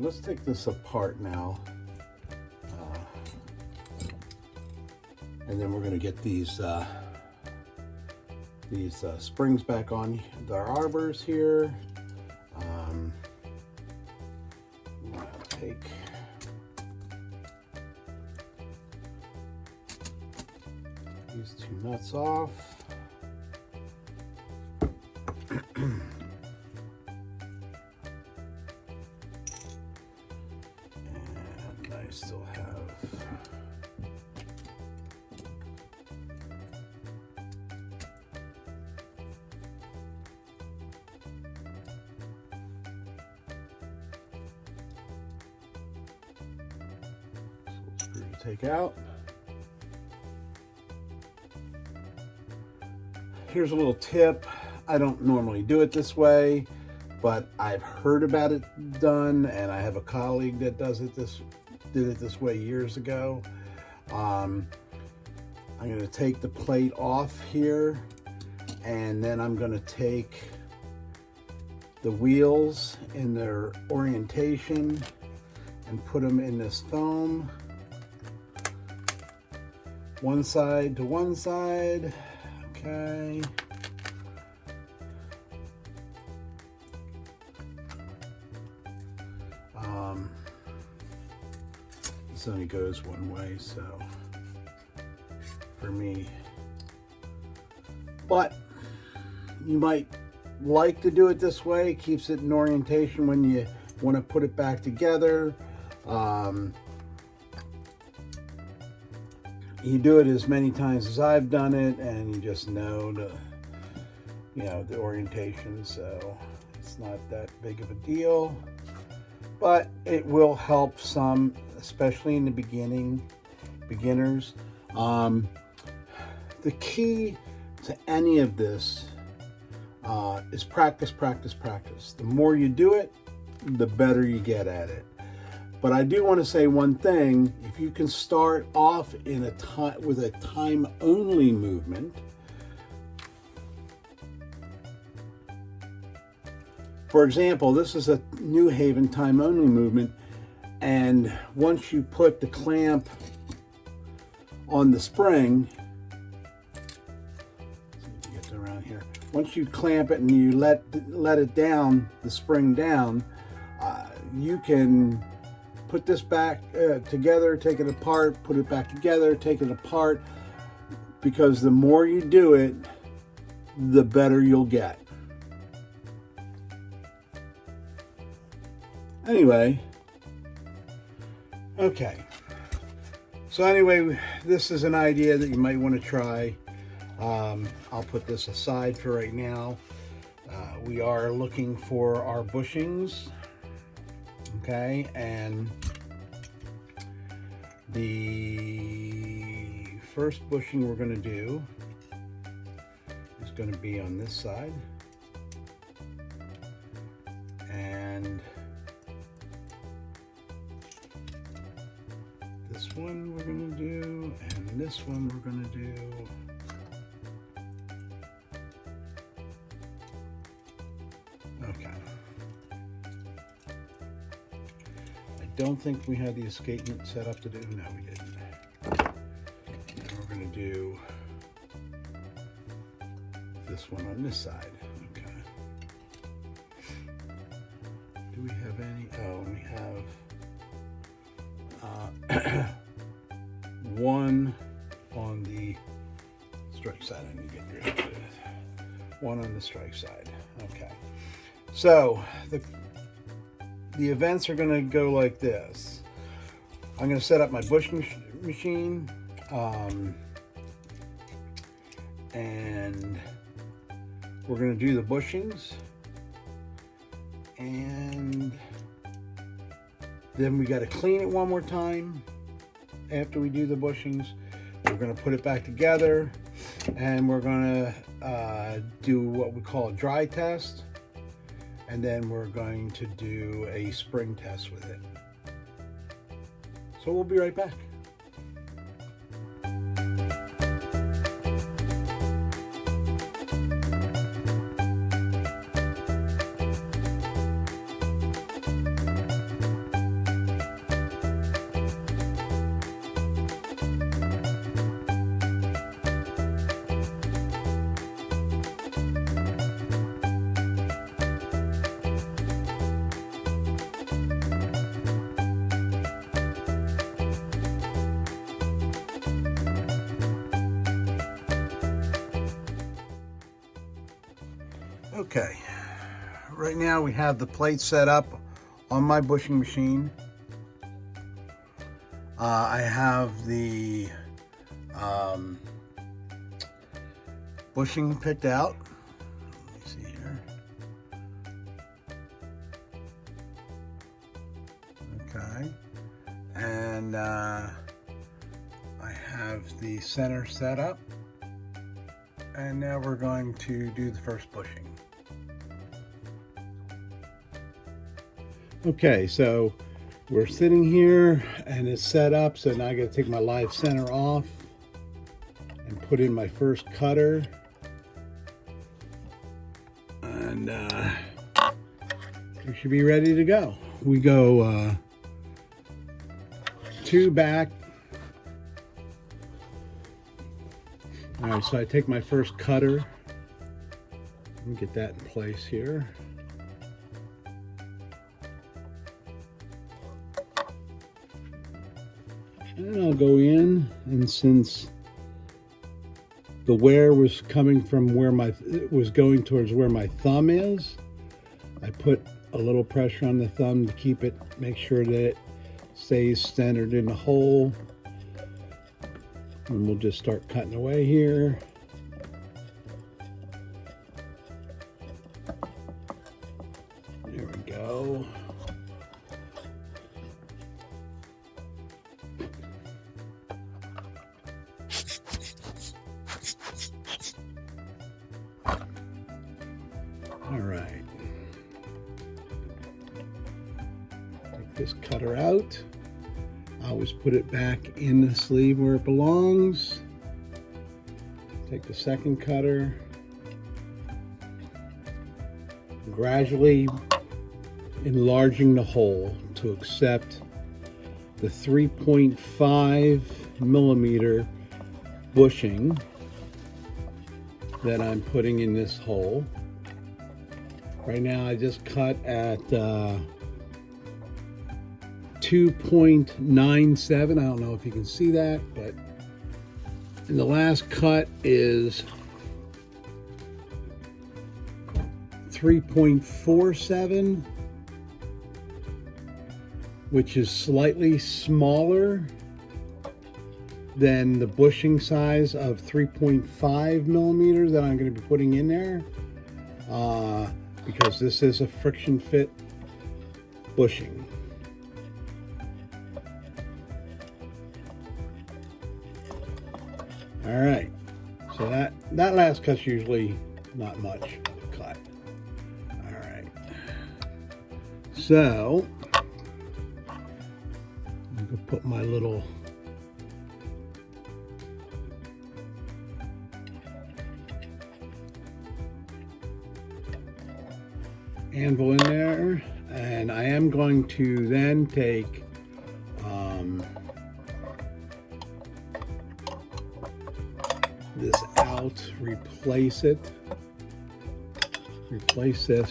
let's take this apart now. And then we're going to get these springs back on the arbors here. I'm going to take these two nuts off. And I still have screw to take out. Here's a little tip. I don't normally do it this way, but I've heard about it done, and I have a colleague that did it this way years ago. I'm going to take the plate off here, and then I'm going to take the wheels in their orientation and put them in this foam. One side to one side. Okay. This only goes one way, so for me. But you might like to do it this way. It keeps it in orientation when you want to put it back together. You do it as many times as I've done it, and you just know the orientation, so it's not that big of a deal. But it will help some, especially in the beginners. The key to any of this is practice, practice, practice. The more you do it, the better you get at it. But I do want to say one thing: if you can start off with a time-only movement, for example, this is a New Haven time-only movement, and once you put the clamp on the spring, let's see if you get around here. Once you clamp it and you let it down, the spring down, you can put this back together, take it apart, put it back together, take it apart, because the more you do it, the better you'll get. Anyway, okay. So anyway, this is an idea that you might want to try. I'll put this aside for right now. We are looking for our bushings. Okay, and the first bushing we're going to do is going to be on this side, and this one we're going to do, and this one we're going to do. Okay. Don't think we had the escapement set up to do. No, we didn't. And we're going to do this one on this side. Okay. Do we have any? Oh, we have one on the strike side. I need to get rid of it. One on the strike side. Okay. So the events are going to go like this. I'm going to set up my bushing machine, and we're going to do the bushings, and then we got to clean it one more time after we do the bushings. We're going to put it back together, and we're going to do what we call a dry test. And then we're going to do a spring test with it. So we'll be right back. Okay, right now we have the plate set up on my bushing machine. I have the bushing picked out. Let me see here. Okay, and I have the center set up, and now we're going to do the first bushing. Okay, so we're sitting here and it's set up, so now I got to take my live center off and put in my first cutter, and we should be ready to go. We go 2 back. All right, so I take my first cutter. Let me get that in place here. And I'll go in, and since the wear was coming from where it was going towards where my thumb is, I put a little pressure on the thumb to keep it, make sure that it stays centered in the hole. And we'll just start cutting away here. There we go. All right. Take this cutter out. I always put it back in the sleeve where it belongs. Take the second cutter. Gradually enlarging the hole to accept the 3.5 millimeter bushing that I'm putting in this hole. Right now I just cut at 2.97. I don't know if you can see that, but and the last cut is 3.47, which is slightly smaller than the bushing size of 3.5 millimeters that I'm going to be putting in there, because this is a friction fit bushing. All right, so that last cut's usually not much of a cut. All right, so I'm gonna put my little anvil in there, and I am going to then take this out, replace this,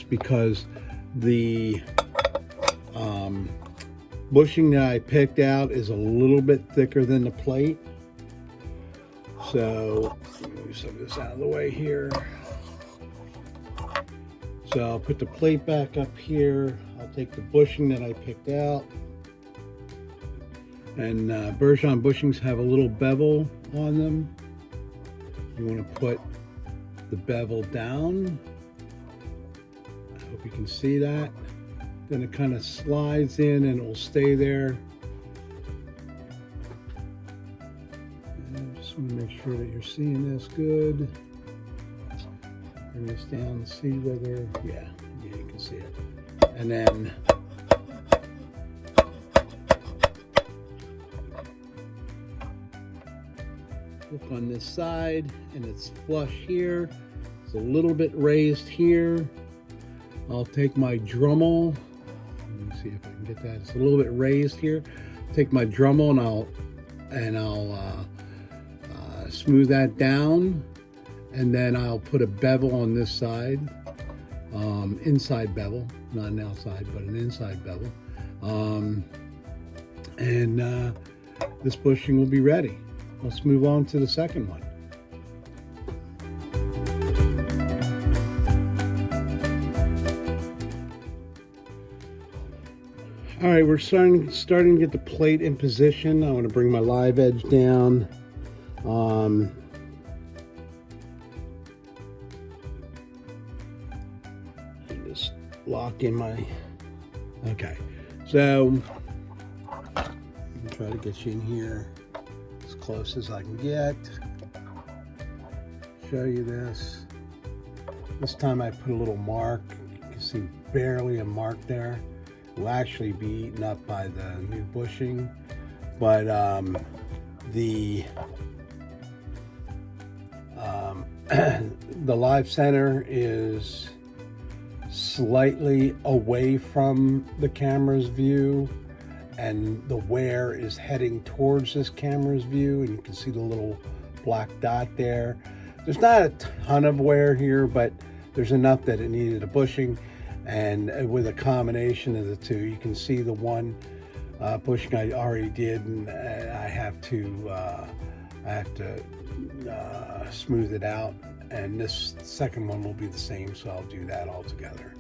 because the bushing that I picked out is a little bit thicker than the plate. So let me move some of this out of the way here. So I'll put the plate back up here. I'll take the bushing that I picked out, and Bergeron bushings have a little bevel on them. You want to put the bevel down. I hope you can see that. Then it kind of slides in and it will stay there. And I just want to make sure that you're seeing this good. Bring this down and see whether, yeah, you can see it. And then look on this side, and it's flush here. It's a little bit raised here. I'll take my Dremel. Let me see if I can get that. It's a little bit raised here. Take my Dremel and I'll smooth that down, and then I'll put a bevel on this side, inside bevel, not an outside, but an inside bevel, and this bushing will be ready. Let's move on to the second one. All right, we're starting to get the plate in position. I want to bring my live edge down. Just lock in my, okay. So, try to get you in here as close as I can get. Show you this. This time I put a little mark. You can see barely a mark there. Will actually be eaten up by the new bushing, but the live center is slightly away from the camera's view, and the wear is heading towards this camera's view, and you can see the little black dot there. There's not a ton of wear here, but there's enough that it needed a bushing. And with a combination of the two, you can see the one bushing I already did, and I have to smooth it out. And this second one will be the same, so I'll do that all together.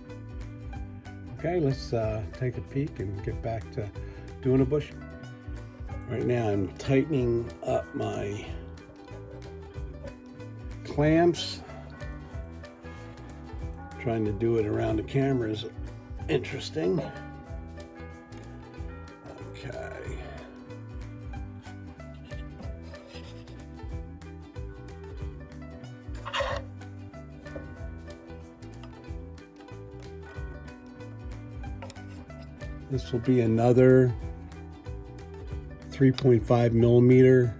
Okay, let's take a peek and get back to doing a bushing. Right now, I'm tightening up my clamps. Trying to do it around the camera is interesting. Okay. This will be another 3.5 millimeter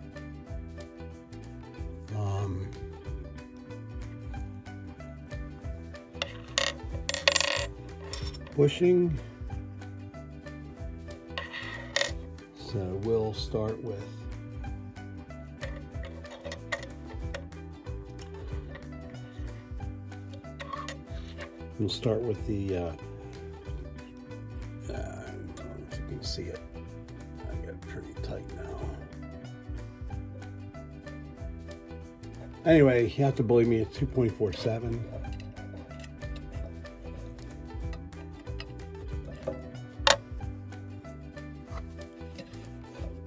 bushing. So we'll start with the I don't know if you can see it. I got it pretty tight now. Anyway, you have to believe me, it's 2.47.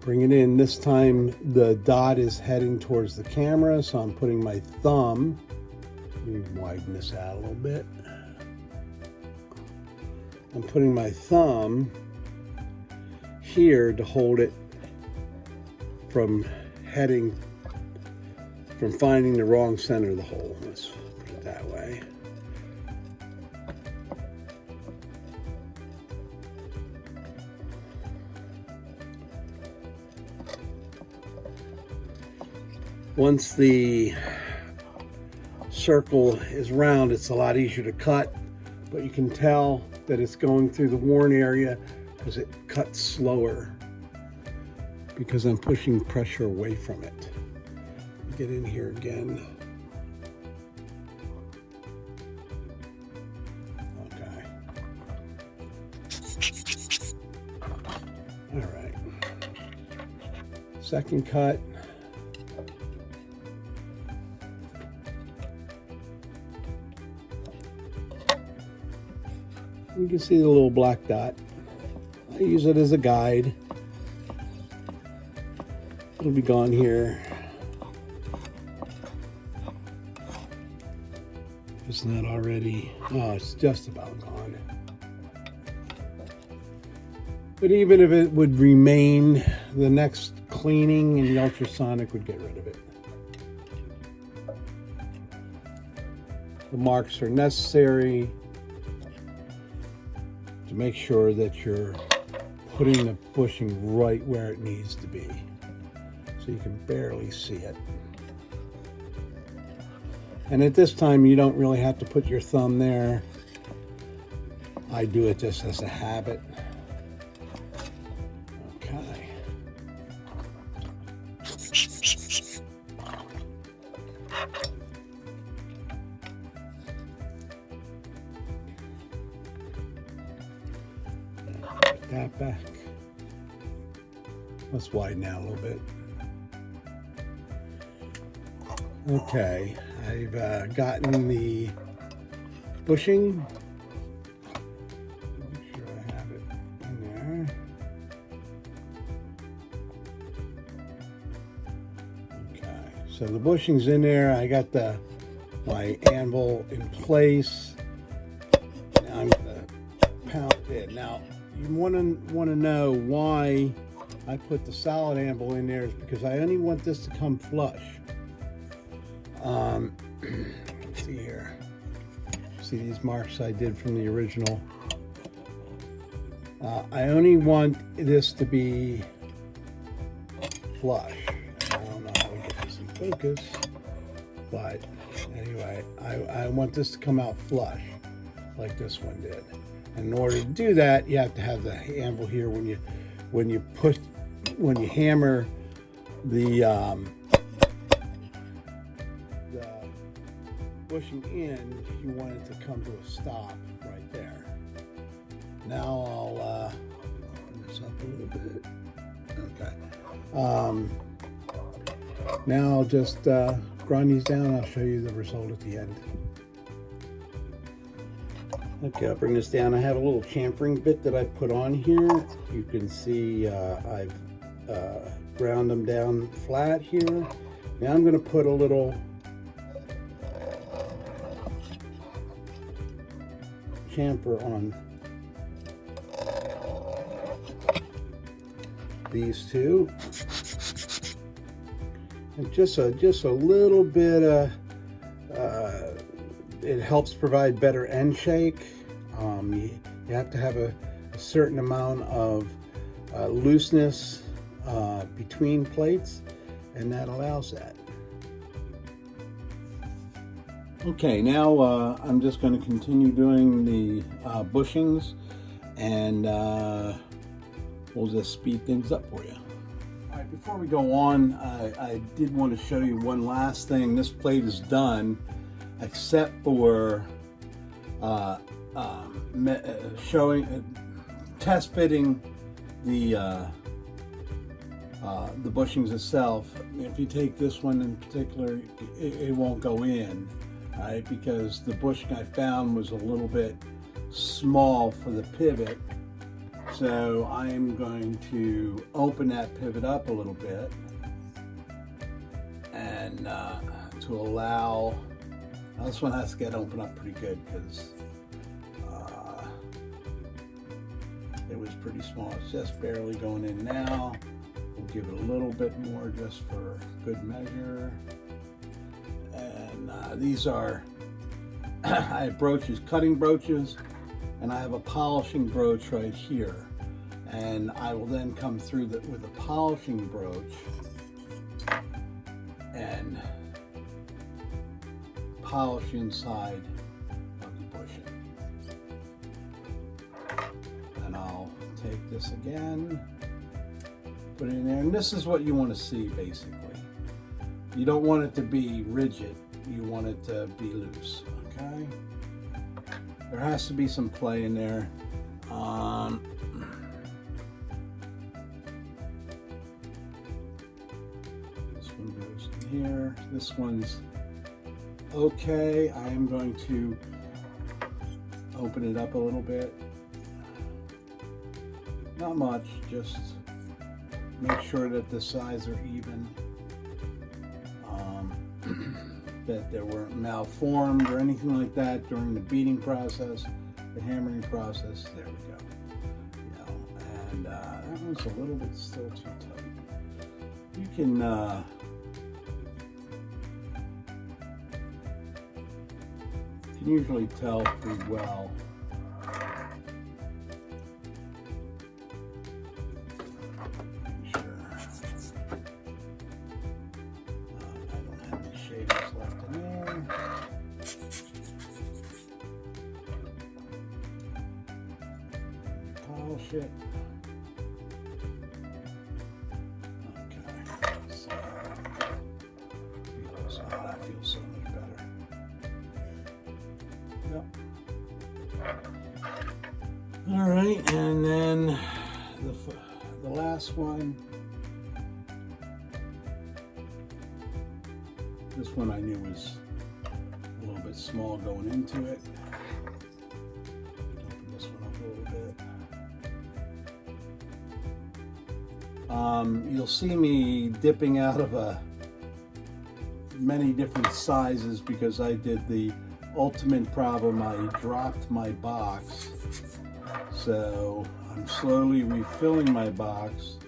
Bring it in. This time the dot is heading towards the camera, so I'm putting my thumb. Let me widen this out a little bit. I'm putting my thumb here to hold it from finding the wrong center of the hole. Let's put it that way. Once the circle is round, it's a lot easier to cut, but you can tell that it's going through the worn area because it cuts slower because I'm pushing pressure away from it. Get in here again. Okay. All right. Second cut. You can see the little black dot. I use it as a guide. It'll be gone here. If it's not already. Oh, it's just about gone. But even if it would remain, the next cleaning and the ultrasonic would get rid of it. The marks are necessary to make sure that you're putting the bushing right where it needs to be, so you can barely see it. And at this time, you don't really have to put your thumb there. I do it just as a habit. Okay. Put that back. Let's widen out a little bit. Okay, I've gotten the bushing. Make sure I have it in there. So the bushing's in there. I got my anvil in place. Now I'm gonna pound it. Now you want to know why I put the solid anvil in there is because I only want this to come flush. Let's see here. See these marks I did from the original. I only want this to be flush. I don't know how we get this in focus, but anyway, I want this to come out flush like this one did. And in order to do that, you have to have the anvil here when you hammer the bushing in, you want it to come to a stop right there. Now I'll open this up a little bit. Okay. Now I'll just grind these down. I'll show you the result at the end. Okay, I'll bring this down. I have a little chamfering bit that I put on here. You can see I've ground them down flat here. Now I'm going to put a little chamfer on these two, and just a little bit it helps provide better end shake. You have to have a certain amount of looseness between plates, and that allows that. Okay, now I'm just going to continue doing the bushings, and we'll just speed things up for you. All right, before we go on, I did want to show you one last thing. This plate is done, except for test fitting the bushings itself. If you take this one in particular, it won't go in. Right, because the bushing I found was a little bit small for the pivot, so I am going to open that pivot up a little bit, and to allow, this one has to get opened up pretty good because it was pretty small. It's just barely going in now. We'll give it a little bit more just for good measure. These are, I have broaches, cutting broaches, and I have a polishing broach right here. And I will then come through with a polishing broach and polish inside of the bushing. And I'll take this again, put it in there, and this is what you want to see basically. You don't want it to be rigid. You want it to be loose, okay? There has to be some play in there. This one goes in here. This one's okay. I am going to open it up a little bit. Not much, just make sure that the sides are even. That they weren't malformed or anything like that during the beating process, the hammering process. There we go. You know, and that one's a little bit still too tight. You can usually tell pretty well. Polish it. Okay, so that feels so much better. Yep. All right, and then the last one. This one I knew was a little bit small going into it. Open this one up a little bit. You'll see me dipping out of many different sizes because I did the ultimate problem. I dropped my box, so I'm slowly refilling my box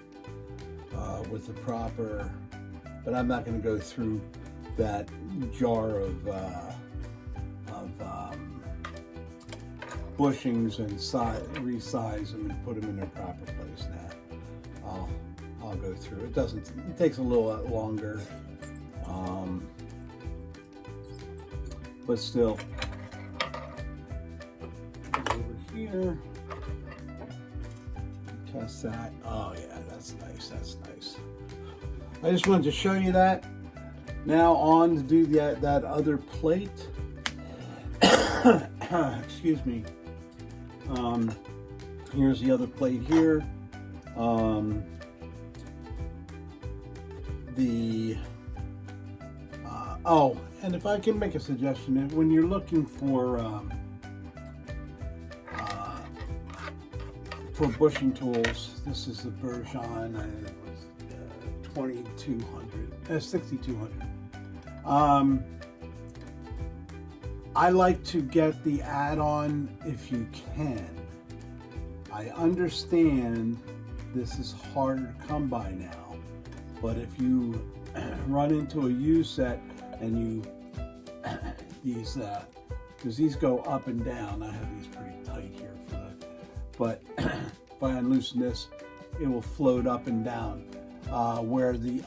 with the proper, but I'm not going to go through that jar of bushings and resize them and put them in their proper place now. I'll go through it. It takes a little longer, but still. Over here, test that. Oh yeah, that's nice. That's nice. I just wanted to show you that. Now on to do that other plate. Excuse me. Here's the other plate here. Oh, and if I can make a suggestion, when you're looking for bushing tools, this is the Bergeon. It was 2200, 6200. I like to get the add-on if you can. I understand this is harder to come by now, but if you run into a U set and you because these go up and down. I have these pretty tight here but if I unloosen this, it will float up and down. Where the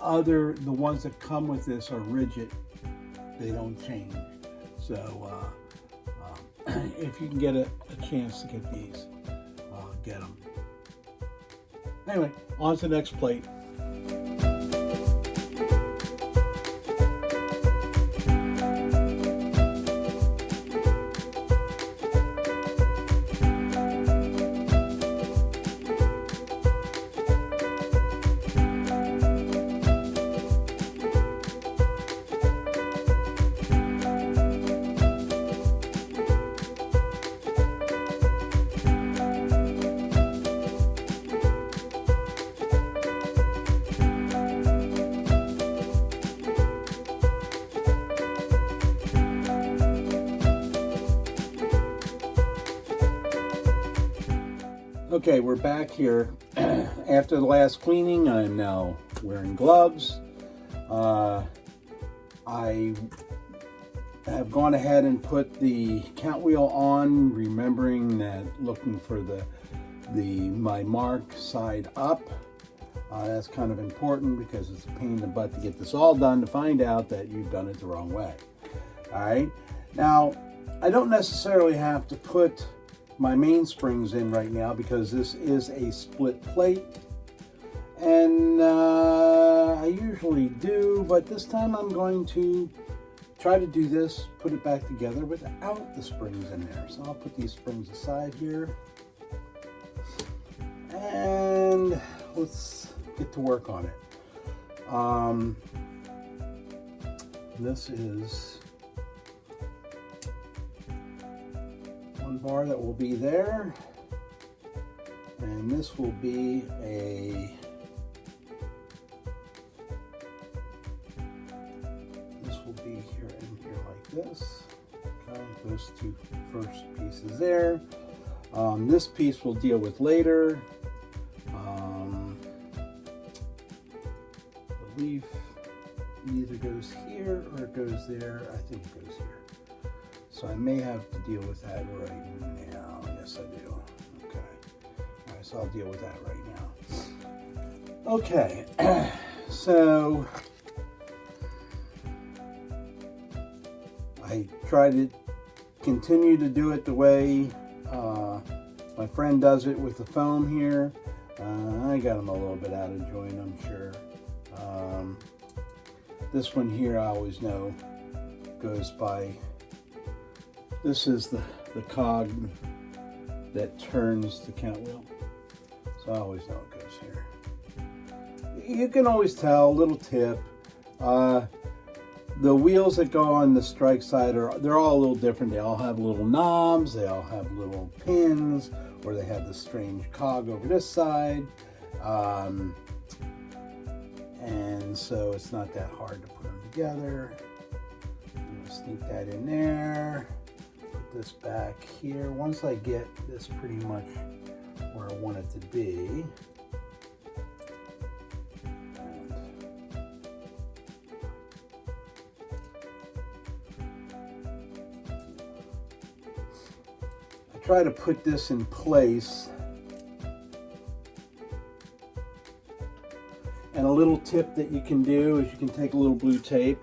ones that come with this are rigid, they don't change. So if you can get a chance to get these, get them. Anyway, on to the next plate. Okay, we're back here. After the last cleaning, I'm now wearing gloves. I have gone ahead and put the count wheel on, remembering that looking for my mark side up. That's kind of important because it's a pain in the butt to get this all done to find out that you've done it the wrong way. All right. Now, I don't necessarily have to put my mainsprings in right now because this is a split plate, and I usually do, but this time I'm going to try to do this, put it back together without the springs in there. So I'll put these springs aside here, and let's get to work on it. This is one bar that will be there, and this will be here and here like this. Okay, those two first pieces there. This piece we'll deal with later. The leaf either goes here or it goes there. I think it goes here. So I may have to deal with that right now. Yes, I do. Okay. All right, so I'll deal with that right now. Okay. So I try to continue to do it the way my friend does it with the foam here. I got them a little bit out of joint, I'm sure. This one here I always know goes by, this is the cog that turns the count wheel. So I always know it goes here. You can always tell, little tip, the wheels that go on the strike side they're all a little different. They all have little knobs, they all have little pins, or they have the strange cog over this side. And so it's not that hard to put them together. I'm gonna sneak that in there. Put this back here. Once I get this pretty much where I want it to be, I try to put this in place. And a little tip that you can do is you can take a little blue tape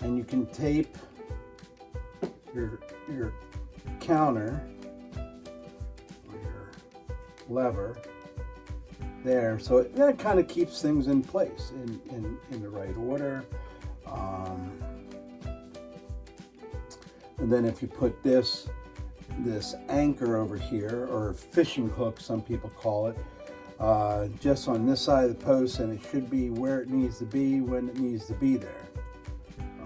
and you can tape your counter or your lever there, so that kind of keeps things in place in the right order. And then if you put this anchor over here, or fishing hook some people call it, just on this side of the post, and it should be where it needs to be when it needs to be there.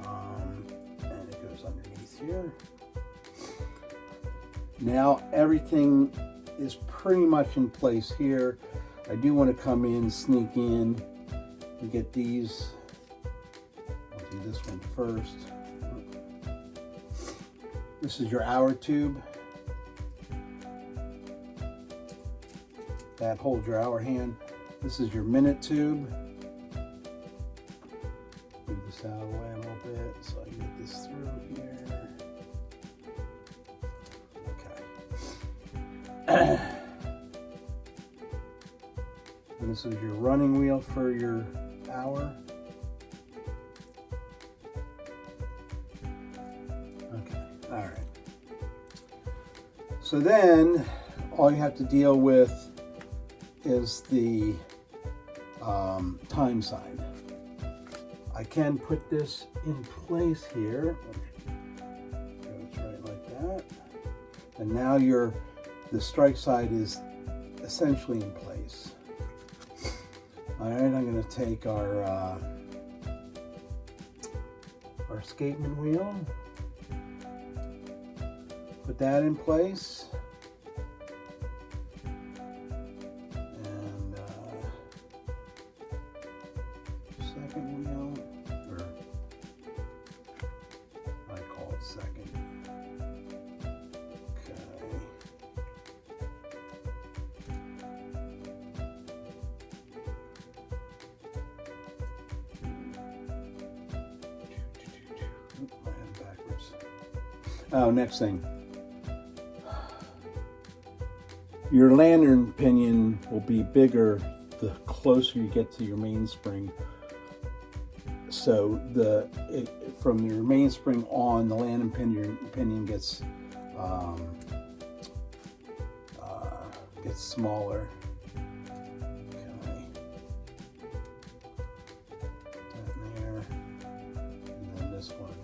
And it goes underneath here. Now everything is pretty much in place here. I do want to come in, sneak in, and get these. I'll do this one first. This is your hour tube. That holds your hour hand. This is your minute tube. Move this out of the way a little bit so I can get this through here. Okay. And this is your running wheel for your hour. Okay, all right. So then all you have to deal with is the time side. I can put this in place here. Goes right like that. And now the strike side is essentially in place. All right, I'm going to take our escapement wheel, put that in place. Second wheel, or I call it second. Okay. Oop, I had it backwards. Oh, next thing. Your lantern pinion will be bigger the closer you get to your mainspring. So from your mainspring on, the lantern pinion gets smaller. Okay. That there, and then this one.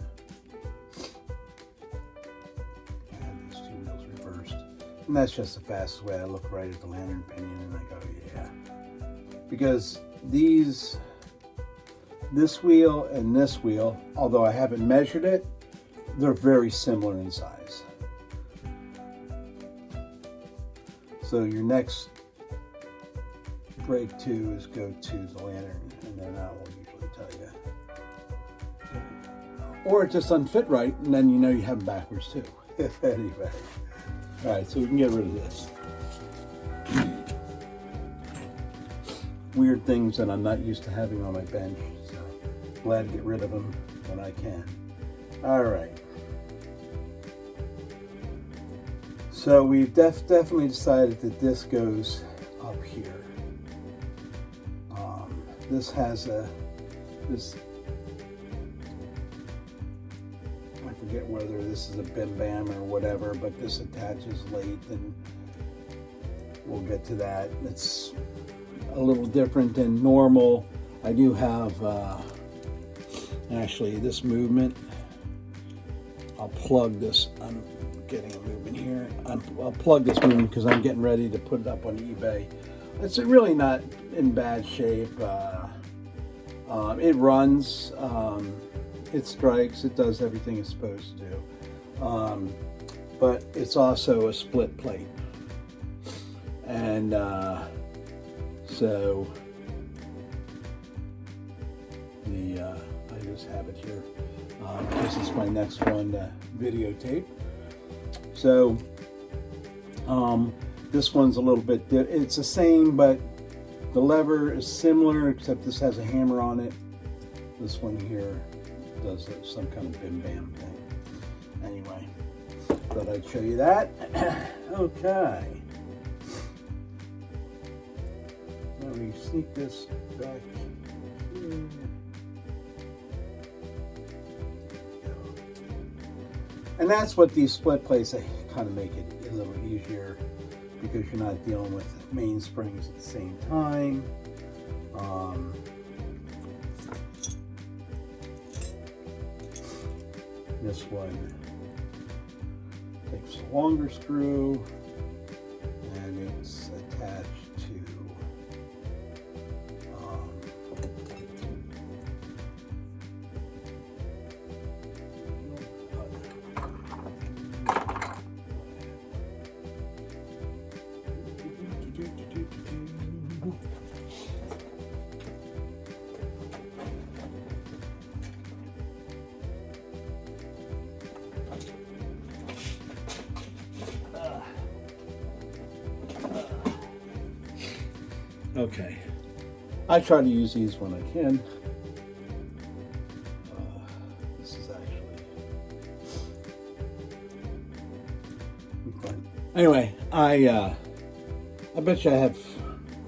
I have these two wheels reversed, and that's just the fastest way. I look right at the lantern pinion and I go, yeah, because this wheel and this wheel, although I haven't measured it, they're very similar in size. So your next break to is go to the lantern, and then that will usually tell you. Okay. Or it just unfit right, and then you know you have them backwards too. Anyway. All right, so we can get rid of this. Weird things that I'm not used to having on my bench. Glad to get rid of them when I can. All right. So we've definitely decided that this goes up here. This has this. I forget whether this is a Bim Bam or whatever, but this attaches late, and we'll get to that. It's a little different than normal. I do have. Actually, this movement, I'll plug this. I'm getting a movement here. I'll plug this movement because I'm getting ready to put it up on eBay. It's really not in bad shape. It runs, it strikes, it does everything it's supposed to do. But it's also a split plate. And So I just have it here. This is my next one to videotape. So this one's a little bit, it's the same, but the lever is similar, except this has a hammer on it. This one here does some kind of bim bam thing. Anyway, thought I'd show you that. Okay. Let me sneak this back here. And that's what these split plates, they kind of make it a little easier because you're not dealing with mainsprings at the same time. This one takes a longer screw and it's attached to okay. I try to use these when I can. This is actually fun. Anyway, I bet you I have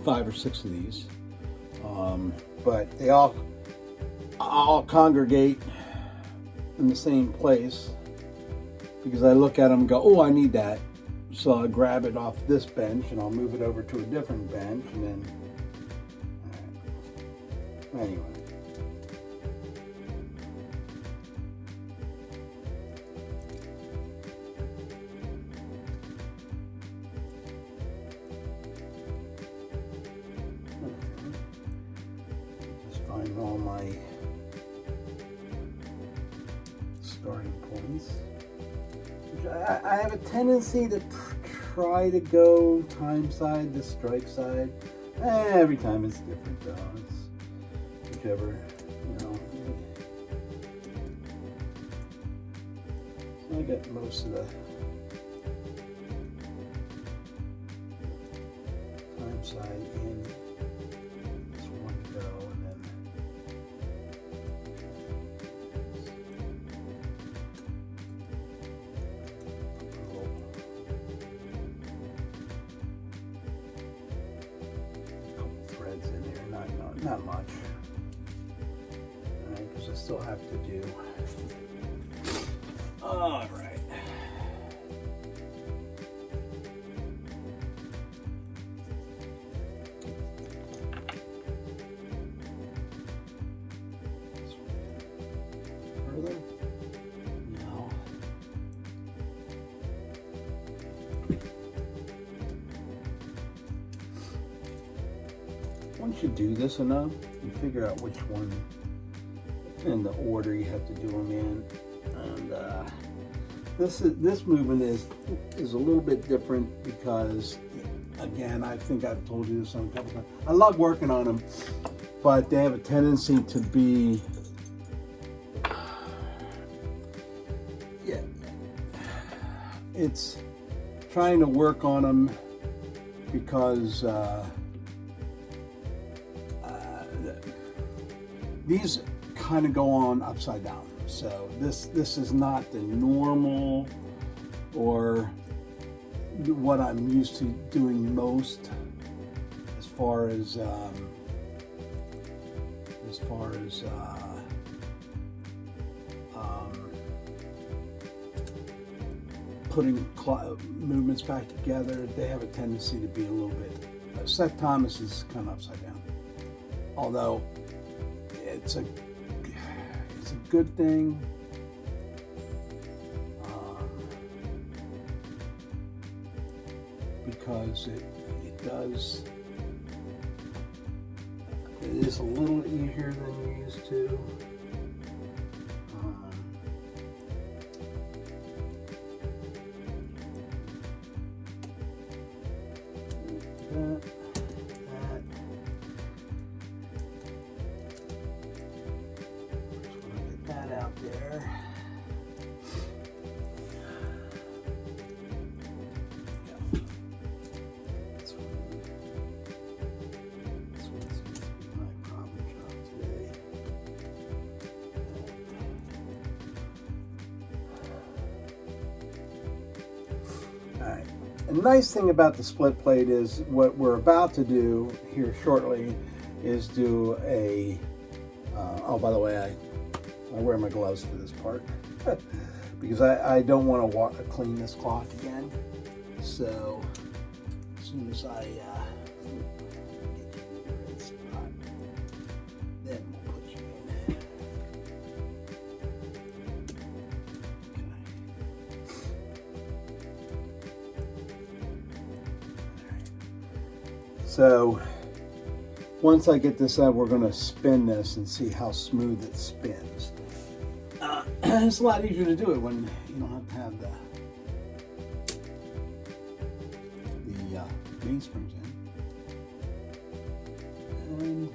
5 or 6 of these, but they all congregate in the same place because I look at them and go, oh, I need that. So I'll grab it off this bench and I'll move it over to a different bench and then, anyway. Just find all my starting points. I have a tendency to try to go time side to strike side. Every time it's different though. It's whichever, you know. So I got most of the time side in. Just one to go and then not much, because I still have to do. All right. This one further. Now. Once you do this enough, you figure out which one in the order you have to do them in. And this movement is a little bit different because, again, I think I've told you this on a couple times. I love working on them, but they have a tendency to be, yeah, it's trying to work on them because these kind of go on upside down. So this is not the normal or what I'm used to doing most as far as putting movements back together. They have a tendency to be a little bit. Seth Thomas is kind of upside down, although it's a good thing. Because it is a little easier than you're used to. That. And the nice thing about the split plate is what we're about to do here shortly is do a, oh, by the way, I wear my gloves for this part because I don't want to clean this cloth again. So as soon as I get you in the right spot, then we'll put you in. So once I get this out, we're going to spin this and see how smooth it spins. It's a lot easier to do it when you don't have to have the mainsprings in. And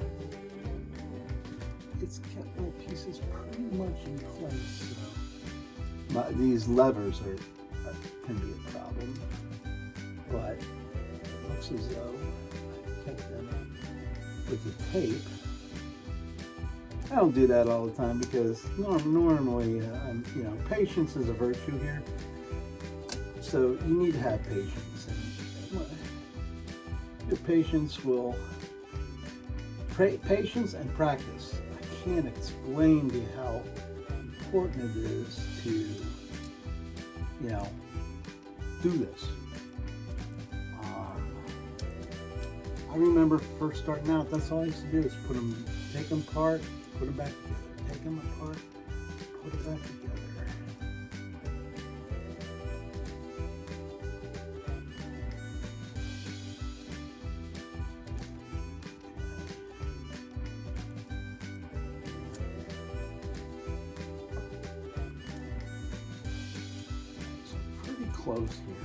it's kept my pieces pretty much in place. So these levers can be a problem, but it looks as though I kept them with the tape. I don't do that all the time because normally, patience is a virtue here. So you need to have patience, and your patience and practice. I can't explain to you how important it is to, do this. I remember first starting out, that's all I used to do is take them apart, put them back together, take them apart, put it back together. So pretty close here.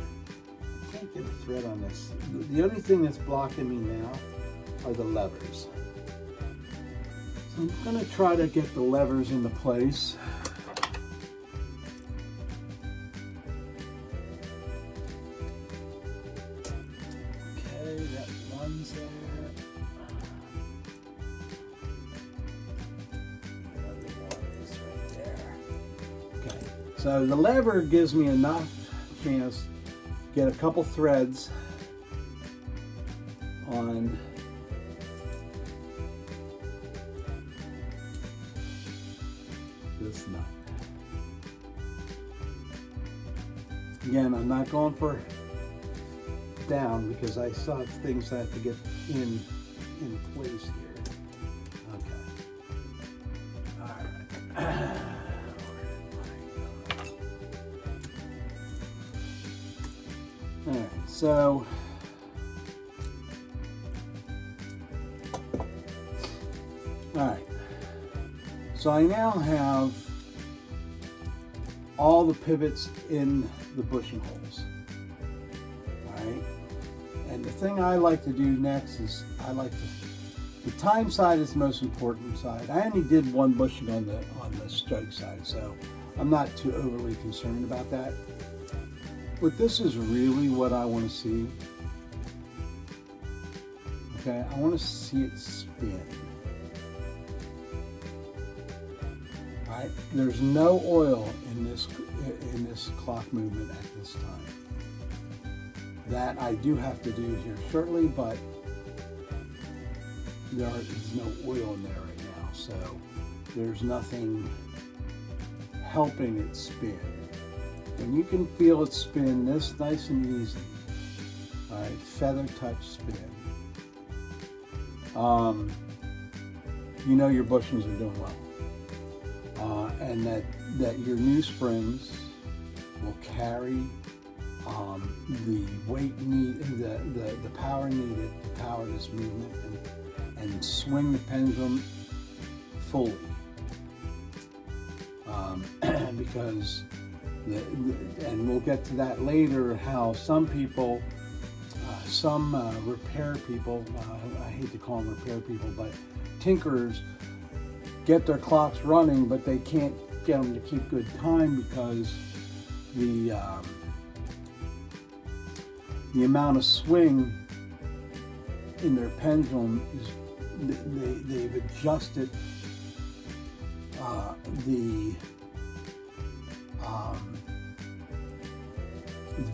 I can't get a thread on this. The only thing that's blocking me now are the levers. So I'm going to try to get the levers into place. Okay, that one's there. The other one is right there. Okay, so the lever gives me enough chance to get a couple threads on this nut. Again, I'm not going for down because I saw things that have to get in place here. Okay. All right. All right. So. All right. So I now have all the pivots in the bushing holes. All right. And the thing I like to do next is the time side is the most important side. I only did one bushing on the strike side, so I'm not too overly concerned about that. But this is really what I want to see. Okay, I want to see it spin. Right? There's no oil in this clock movement at this time. That I do have to do here shortly, but there is no oil in there right now, so there's nothing helping it spin. When you can feel it spin this nice and easy, all right, feather touch spin, you know your bushings are doing well. And that your new springs will carry the weight the power needed to power this movement and swing the pendulum fully. Because and we'll get to that later, how some people, repair people, I hate to call them repair people, but tinkerers, get their clocks running, but they can't get them to keep good time because the amount of swing in their pendulum is they've adjusted the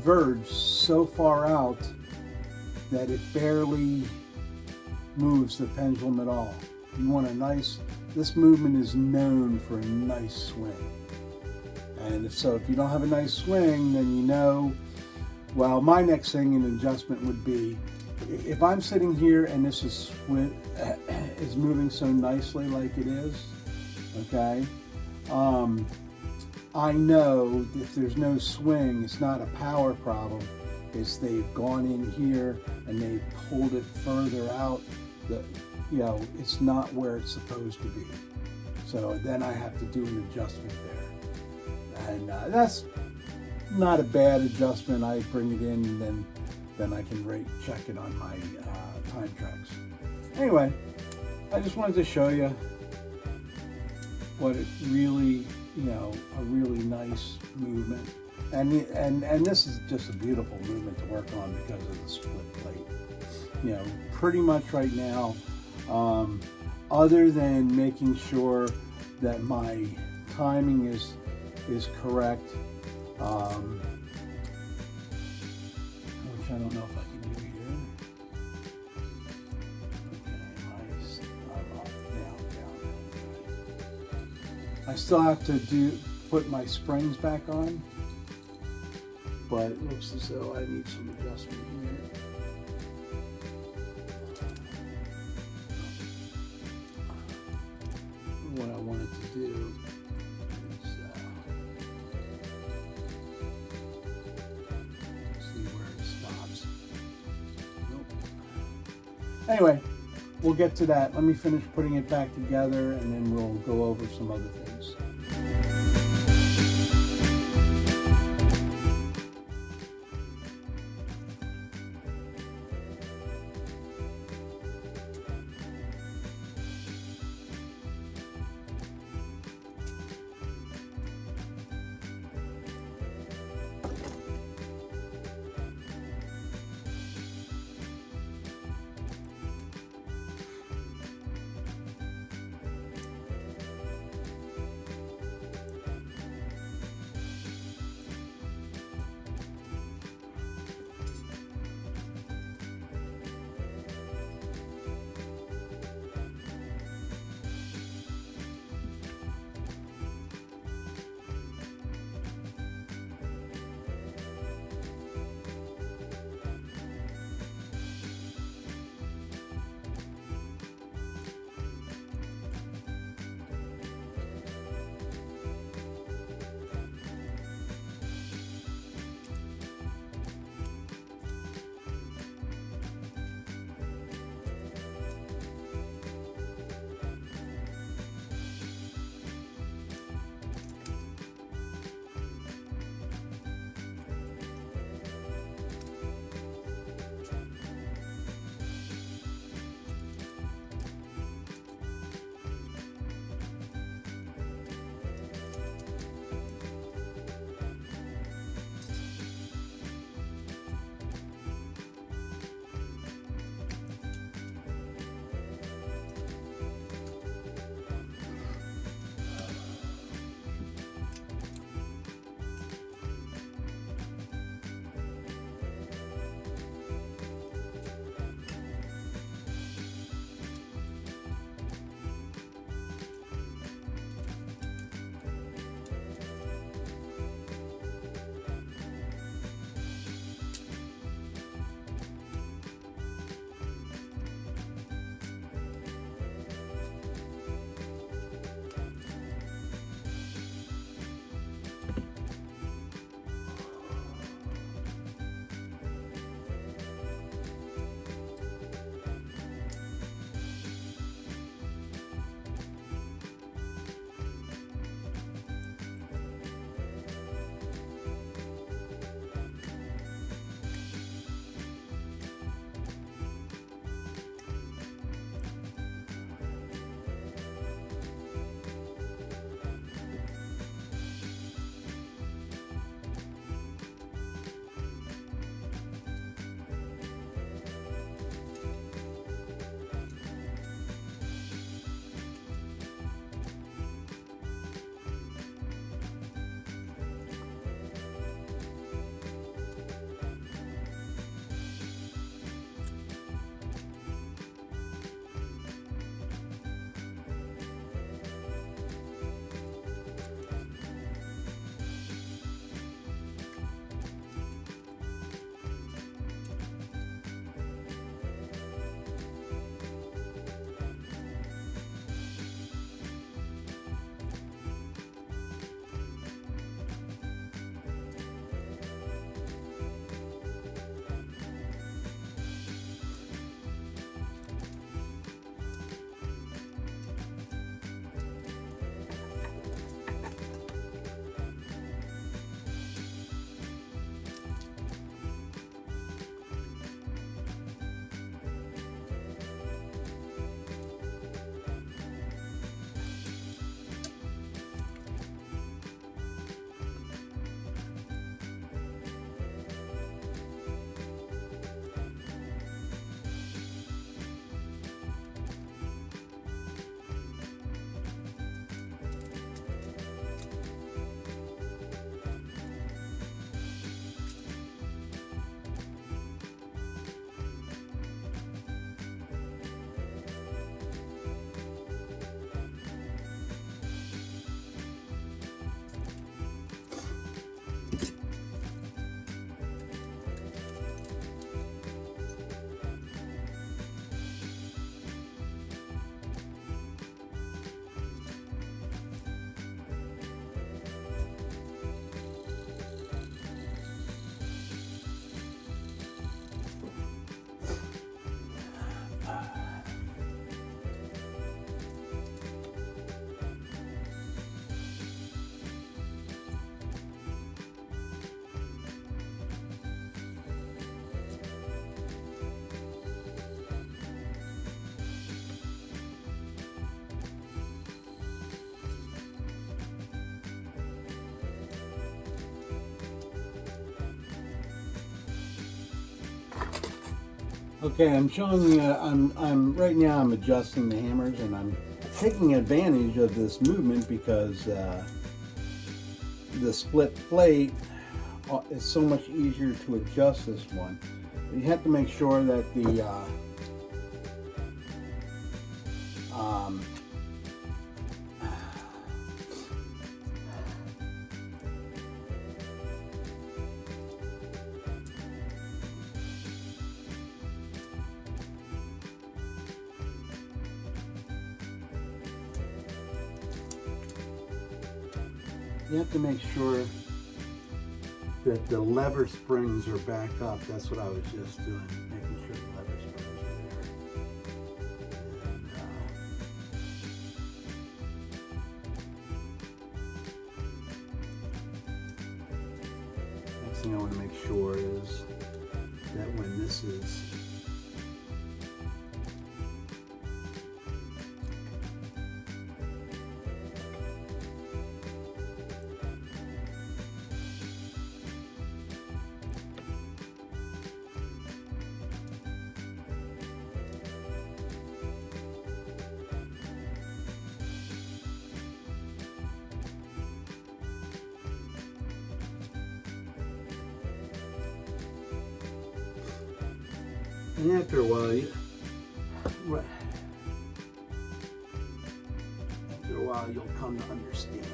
verge so far out that it barely moves the pendulum at all. You want a nice, this movement is known for a nice swing. And if you don't have a nice swing, then you know, well, my next thing in adjustment would be, if I'm sitting here and this is moving so nicely like it is, okay, I know if there's no swing, it's not a power problem. It's they've gone in here and they've pulled it further out. It's not where it's supposed to be. So then I have to do an adjustment there. And that's not a bad adjustment. I bring it in and then I can check it on my time tracks. Anyway, I just wanted to show you what it really, a really nice movement. And this is just a beautiful movement to work on because of the split plate. Pretty much right now, other than making sure that my timing is correct, which I don't know if I can do here. Okay, I'm up, down. I still have to put my springs back on, but it looks as though I need some adjustment here. What I wanted to do is see where it stops. Nope. Anyway, we'll get to that. Let me finish putting it back together and then we'll go over some other things. Okay, I'm showing you, I'm right now I'm adjusting the hammers, and I'm taking advantage of this movement because the split plate is so much easier to adjust this one. But you have to make sure that the you have to make sure that the lever springs are back up. That's what I was just doing, making sure the lever springs are there. And, next thing I want to make sure is that when this is and after a while, you'll come to understand.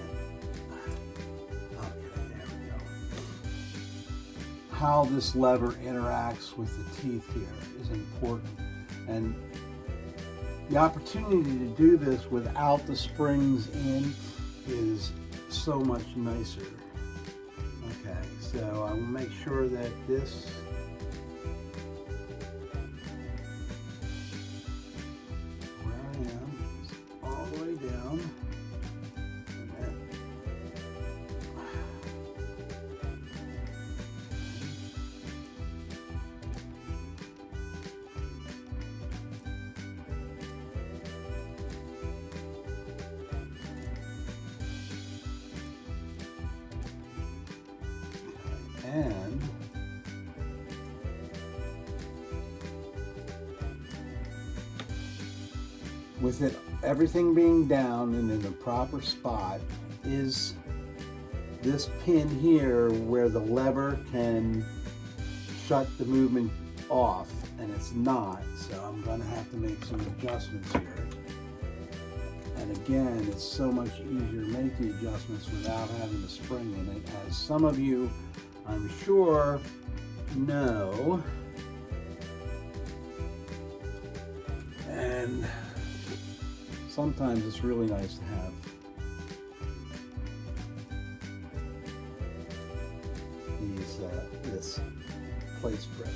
Okay, there we go. How this lever interacts with the teeth here is important, and the opportunity to do this without the springs in is so much nicer. Okay, so I will make sure that this down, and then and with it everything being down and in the proper spot is this pin here where the lever can shut the movement off, and it's not, so I'm going to have to make some adjustments here. And again, it's so much easier to make the adjustments without having the spring in it, as some of you, I'm sure, know. And sometimes it's really nice to have these this plate spreader.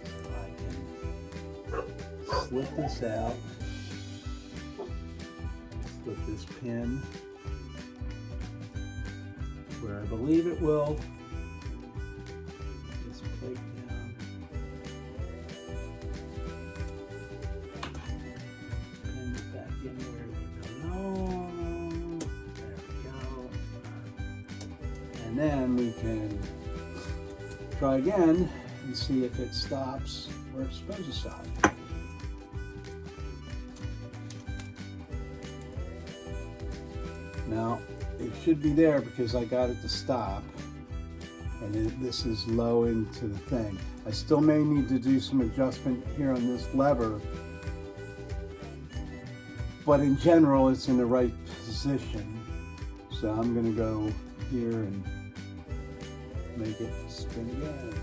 So I can slip this out, slip this pin where I believe it will. This plate down. Pin it back in where we belong. There we go. And then we can try again and see if it stops where it's supposed to stop. Now, it should be there because I got it to stop, and this is low into the thing. I still may need to do some adjustment here on this lever, but in general it's in the right position. So I'm going to go here and make it spin again.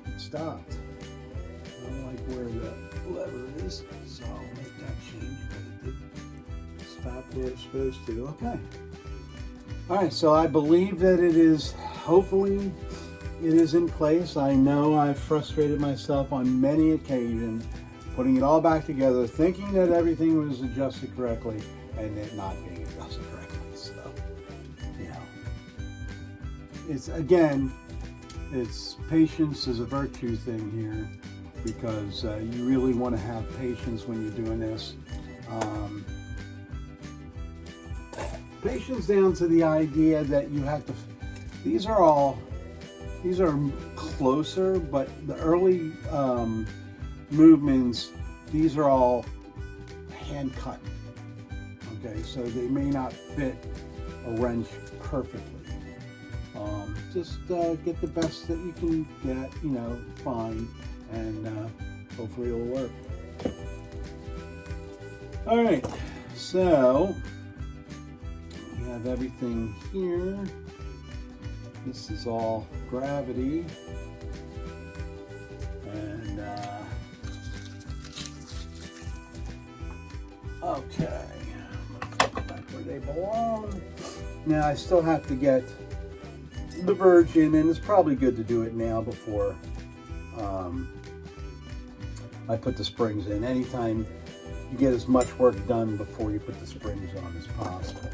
It stopped. I don't like where the lever is, so I'll make that change, but it did stop where it's supposed to. Okay. Alright, so I believe that it is, hopefully it is in place. I know I've frustrated myself on many occasions putting it all back together, thinking that everything was adjusted correctly, and it not being adjusted correctly. So, you know, it's, again, it's patience is a virtue thing here. because you really want to have patience when you're doing this. Patience down to the idea that you have to, these are closer, but the early movements, these are all hand cut. Okay, so they may not fit a wrench perfectly. Just get the best that you can get, you know, fine, and hopefully it'll work. All right, so we have everything here. This is all gravity, and okay, back where they belong. Now I still have to get the Virgin, and it's probably good to do it now before I put the springs in. Anytime you get as much work done before you put the springs on as possible.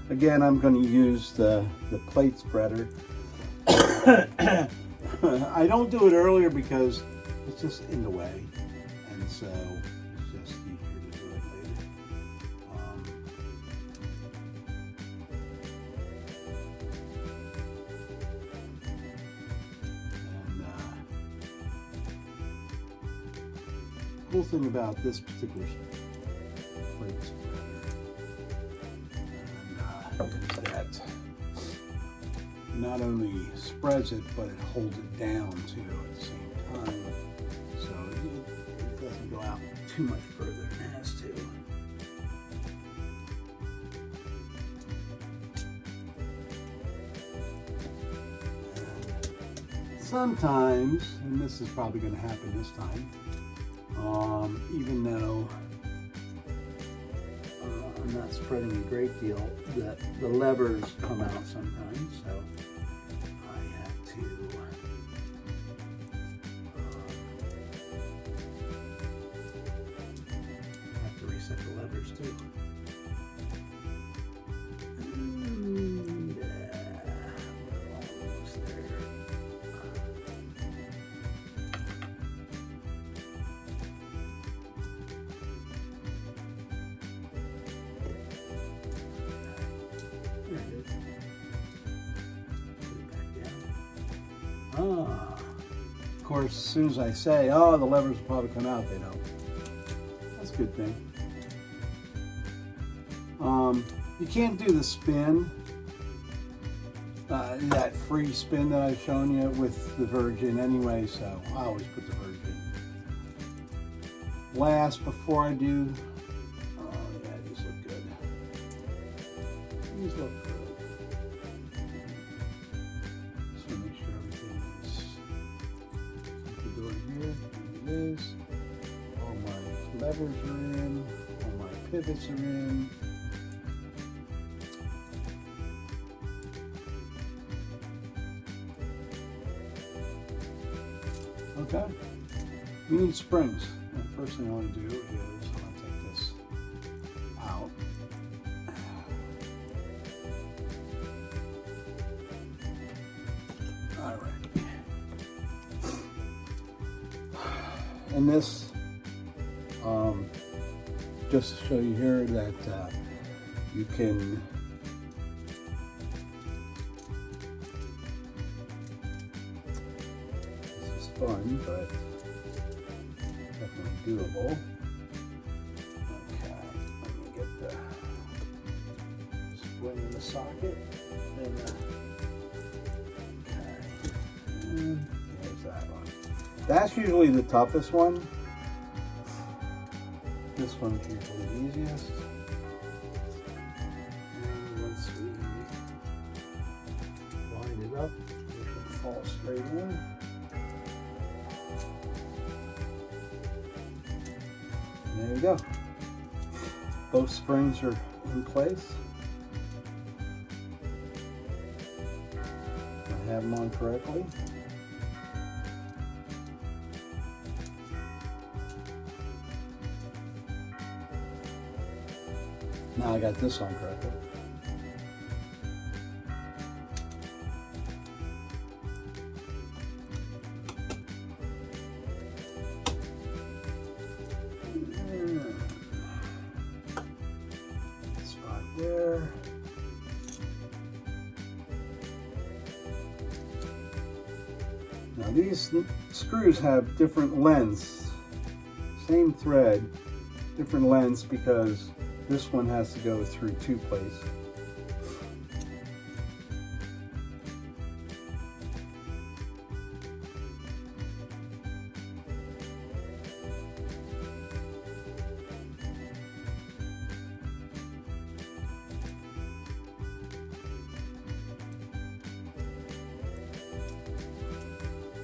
Again, I'm going to use the plate spreader. I don't do it earlier because it's just in the way, and so it's just easier to do it later. Cool thing about this particular plate spreader is that not only spreads it, but it holds it down too at the same time, so it doesn't go out too much further than it has to. And sometimes, and this is probably going to happen this time, even though I'm not spreading a great deal, the levers come out sometimes, so I have to reset the levers too. And, we're almost there. Of course, as soon as I say, oh, the levers will probably come out, they don't. That's a good thing. You can't do the spin, that free spin that I've shown you with the Virgin anyway, so I always put the Virgin last before I do. Oh yeah, these look good. These look good. Is all my levers are in, all my pivots are in. Okay, we need springs. The first thing I want to do is I'm going to take this out. All right. And this, just to show you here that you can this is fun, but definitely doable. Okay, let me get the spring in the socket, and okay, and there's that one. That's usually the toughest one. This one's usually the easiest. And once we line it up, it should fall straight in. And there you go. Both springs are in place. I have them on correctly. Now I got this on correctly. there. Now these screws have different lengths, same thread, different lengths, because this one has to go through two places.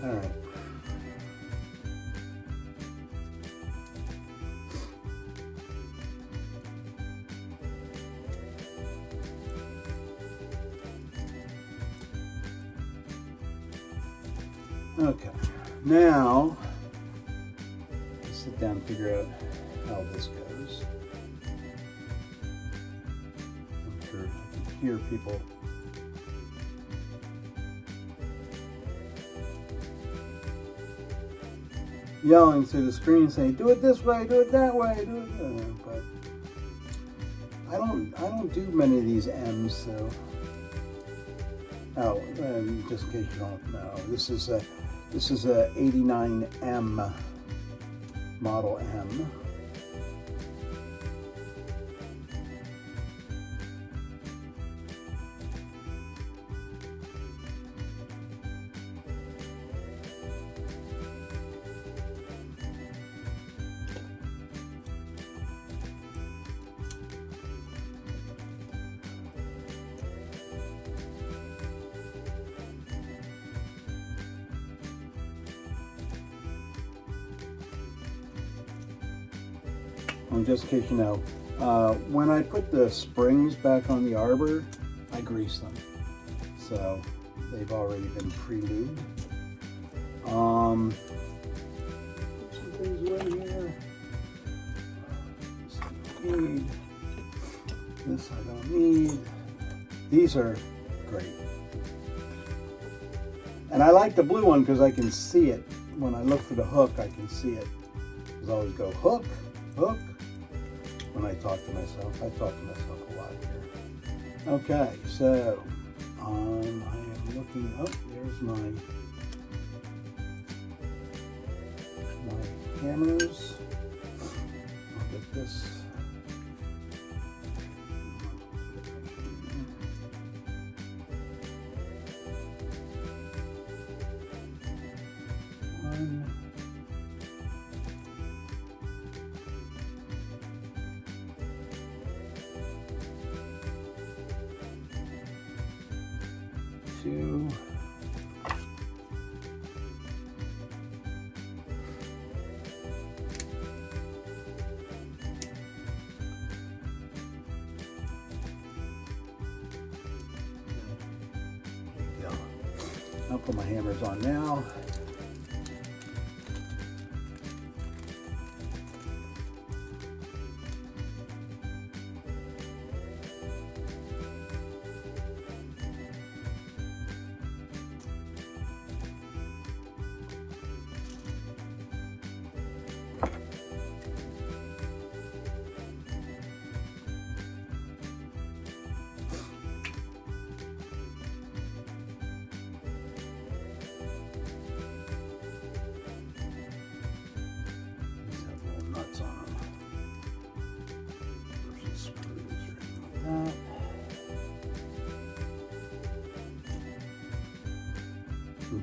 All right. Okay, now let's sit down and figure out how this goes. I'm sure I can hear people. Yelling through the screen saying, do it this way, do it that way, do it that way. But I don't do many of these M's, so. Oh, and just in case you don't know, this is a 89M Model M. And just in case you know, when I put the springs back on the arbor, I grease them. So they've already been pre-lubed. Some things away here. This I don't need. This I don't need. These are great. And I like the blue one because I can see it. When I look for the hook, I can see it. Because I always go hook, hook. When I talk to myself, I talk to myself a lot here. Okay, so I am looking up. There's my hammers. I'll get this. One. 2. There you go. I'll put my hammers on now.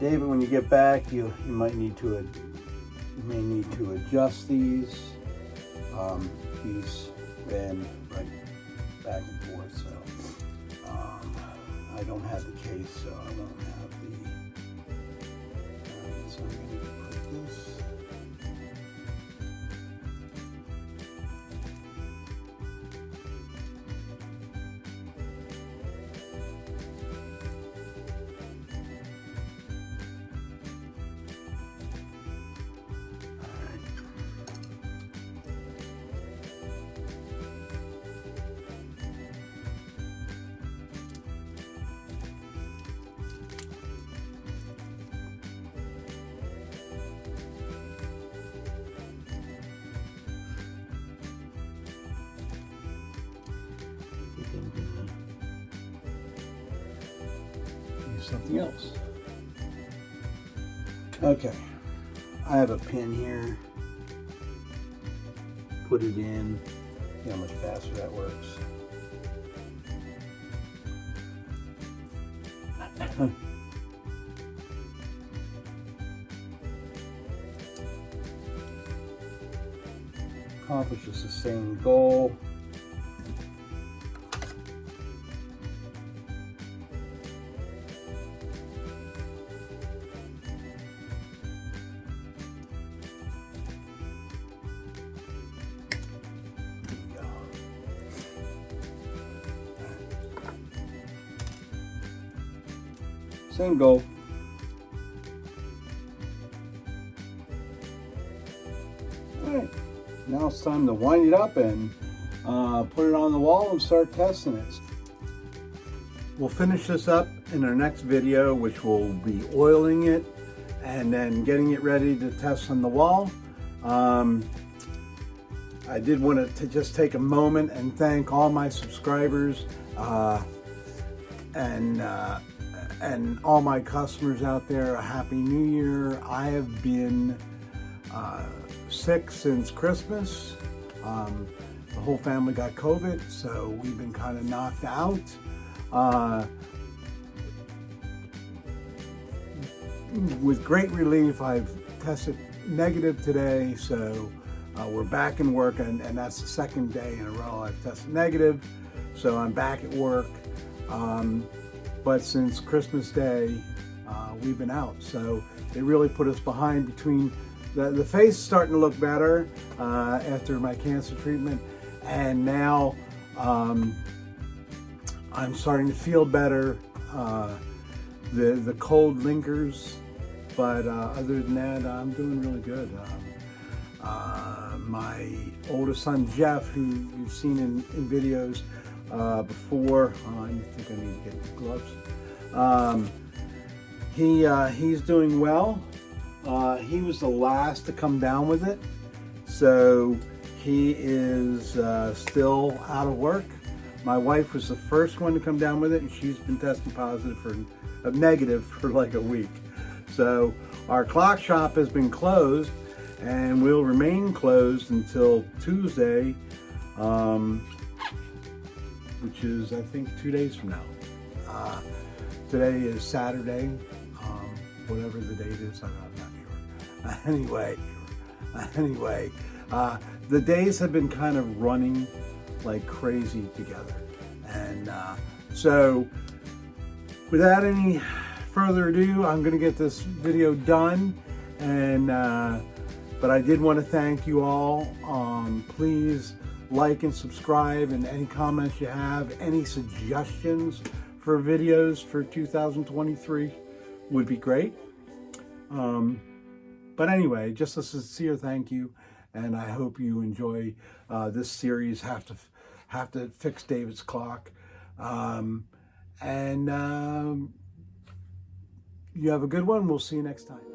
David, when you get back, you may need to adjust these. These bend right back and forth, so I don't have the case, so I won't have the. Alright, so I'm going to put this. Use something else. Okay, I have a pin here. Put it in. See how much faster that works. Accomplishes the same goal. Same goal. Alright, now it's time to wind it up and put it on the wall and start testing it. We'll finish this up in our next video, which will be oiling it and then getting it ready to test on the wall. I did want to just take a moment and thank all my subscribers and all my customers out there. A happy new year. I have been sick since Christmas. The whole family got COVID, so we've been kind of knocked out. With great relief, I've tested negative today, so we're back in work, and that's the second day in a row I've tested negative, so I'm back at work. But since Christmas Day, we've been out, so it really put us behind. Between the face starting to look better after my cancer treatment, and now I'm starting to feel better. The cold lingers, but other than that, I'm doing really good. My oldest son Jeff, who you've seen in videos before, I think I need to get gloves. He's doing well. He was the last to come down with it, so he is still out of work. My wife was the first one to come down with it, and she's been testing positive for negative for like a week. So our clock shop has been closed and will remain closed until Tuesday, which is, I think, 2 days from now. Today is Saturday, whatever the date is, I'm not sure. Anyway, the days have been kind of running like crazy together. And so without any further ado, I'm going to get this video done. And but I did want to thank you all. Please like and subscribe, and any comments you have, any suggestions for videos for 2023 would be great. But anyway, just a sincere thank you, and I hope you enjoy this series, Have to Fix David's Clock. You have a good one. We'll see you next time.